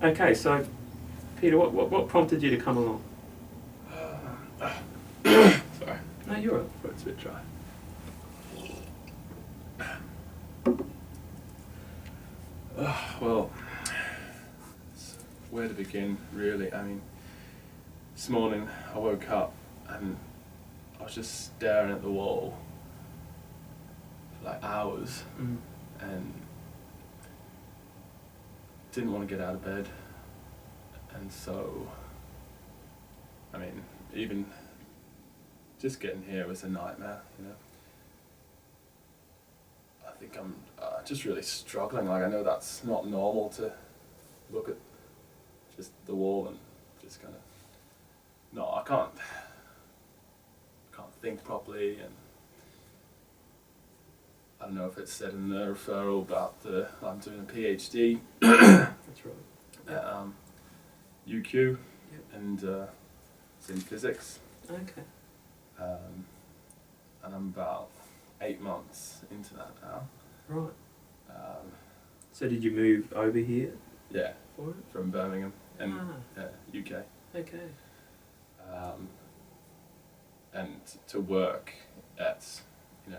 Okay, so Peter, what prompted you to come along? Sorry. No, you're right. It's a bit dry. Well, where to begin, really? I mean, this morning I woke up and I was just staring at the wall for like hours and didn't want to get out of bed. And so, I mean, even just getting here was a nightmare, you know. I think I'm just really struggling. Like, I know that's not normal to look at just the wall and just kind of, no, I can't think properly, and I don't know if it's said in the referral about I'm doing a PhD. That's right. At UQ, Yep. and it's in physics. Okay. And I'm about 8 months into that now. Right. So did you move over here yeah, for it? from Birmingham and UK. Okay. And to work at, you know,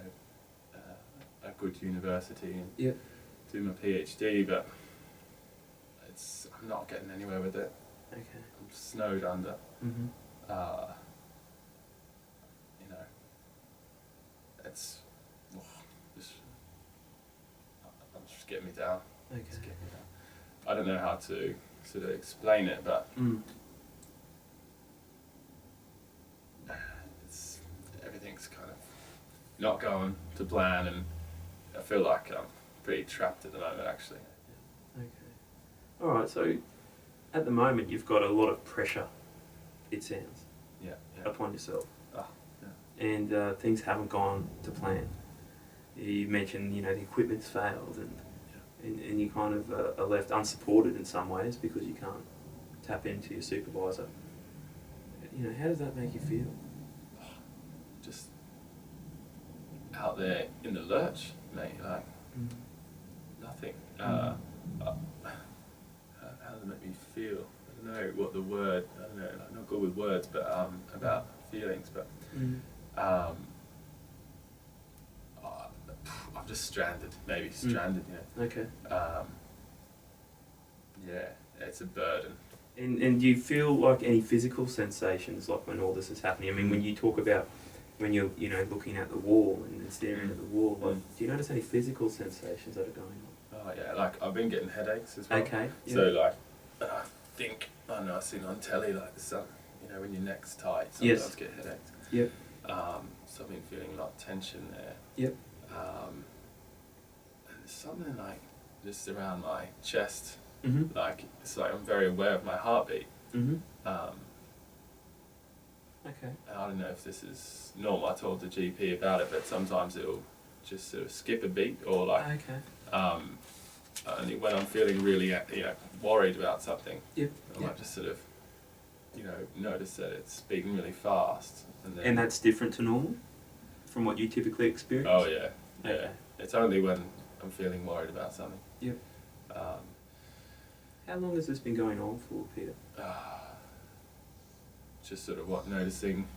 a good university and Yep. do my PhD, but I'm not getting anywhere with it. Okay. I'm snowed under. Mm-hmm. You know, it's just getting me down. Okay. It's getting me down. I don't know how to sort of explain it, but everything's kind of not going to plan, and I feel like I'm pretty trapped at the moment, actually. Okay. All right. So, at the moment, you've got a lot of pressure. It sounds Yeah. upon yourself, Yeah. and things haven't gone to plan. You mentioned, the equipment's failed, and you kind of are left unsupported in some ways because you can't tap into your supervisor. How does that make you feel? Just out there in the lurch, mate. Like nothing. How does it make me feel? I don't know what the word. I don't know. I'm not good with words, but about feelings. But I'm just stranded. Maybe stranded. Okay. Yeah, it's a burden. And do you feel like any physical sensations, like when all this is happening? I mean, when you talk about when you're looking at the wall and staring at the wall, like, do you notice any physical sensations that are going on? Oh yeah, like I've been getting headaches as well. Okay. Yeah. So like, I think I know I've seen on telly like the sun. When your neck's tight, sometimes get headaches. Yep. So I've been feeling a lot of tension there. Yep. And there's something like just around my chest. Mm-hmm. Like it's like I'm very aware of my heartbeat. Mm-hmm. Okay. And I don't know if this is normal. I told the GP about it, but sometimes it'll just sort of skip a beat, or like. Okay. Only when I'm feeling really, worried about something. Yep. I might just sort of, notice that it's beating really fast. And that's different to normal, from what you typically experience. Oh yeah. Yeah. Okay. It's only when I'm feeling worried about something. Yep. How long has this been going on for, Peter? Just sort of noticing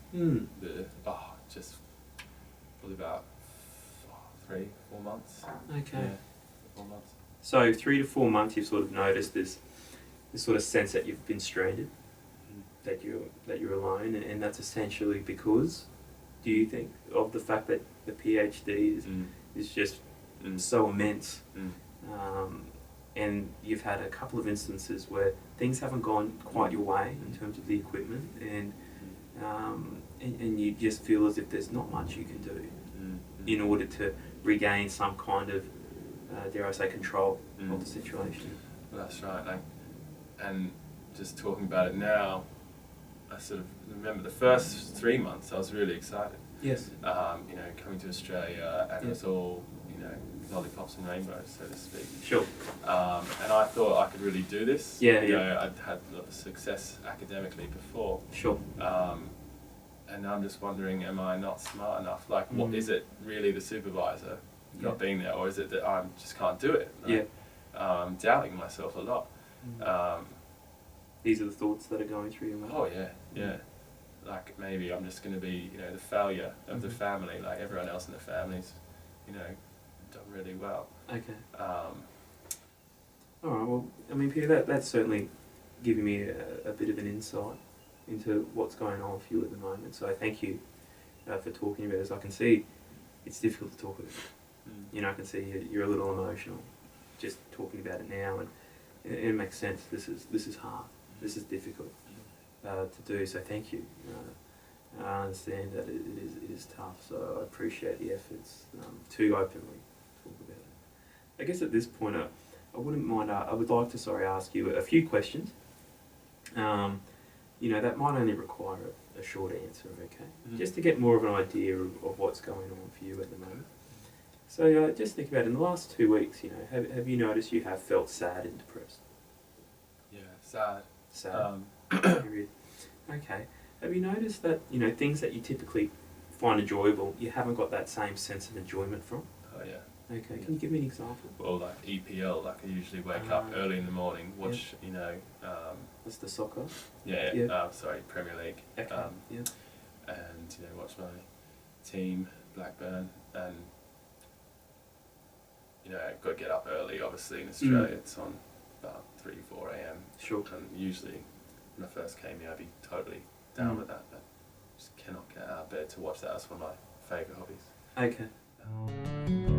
just probably about 3-4 months. Okay. Yeah, 4 months. So 3 to 4 months, you've sort of noticed this sort of sense that you've been stranded, that you're alone, and that's essentially because, do you think, of the fact that the PhD is just so immense, and you've had a couple of instances where things haven't gone quite your way in terms of the equipment, and you just feel as if there's not much you can do in order to regain some kind of, dare I say, control of the situation. Well, that's right. And just talking about it now, I sort of remember the first 3 months I was really excited. Yes. Coming to Australia, and it was all, lollipops and rainbows, so to speak. Sure. And I thought I could really do this. Yeah, I'd had a lot of success academically before. Sure. And now I'm just wondering, am I not smart enough? Like, what is it really, the supervisor not being there, or is it that I just can't do it? I'm doubting myself a lot. These are the thoughts that are going through your mind. Oh yeah, yeah. Like maybe I'm just going to be, the failure of the family. Like everyone else in the family's, done really well. Okay. Um, All right. Well, I mean, Peter, that's certainly giving me a bit of an insight into what's going on for you at the moment. So thank you for talking about this. I can see it's difficult to talk about. I can see you're a little emotional just talking about it now, and it makes sense. This is hard. This is difficult to do. So thank you. I understand that it is tough. So I appreciate the efforts to openly talk about it. I guess at this point, I wouldn't mind. I would like to ask you a few questions. That might only require a short answer, okay? Just to get more of an idea of what's going on for you at the moment. So just think about it. In the last 2 weeks, have you noticed you have felt sad and depressed? Yeah, sad. Sad. Period. Okay. Have you noticed that things that you typically find enjoyable, you haven't got that same sense of enjoyment from? Oh yeah. Okay. Can you give me an example? Well, like EPL, like I usually wake up early in the morning, watch, That's the soccer. Yeah. Premier League. Okay. And watch my team, Blackburn, and got to get up early. Obviously in Australia, it's on about 3-4 a.m. Sure. And usually, when I first came here, I'd be totally down with that, but just cannot get out of bed to watch that. That's one of my favourite hobbies. Okay.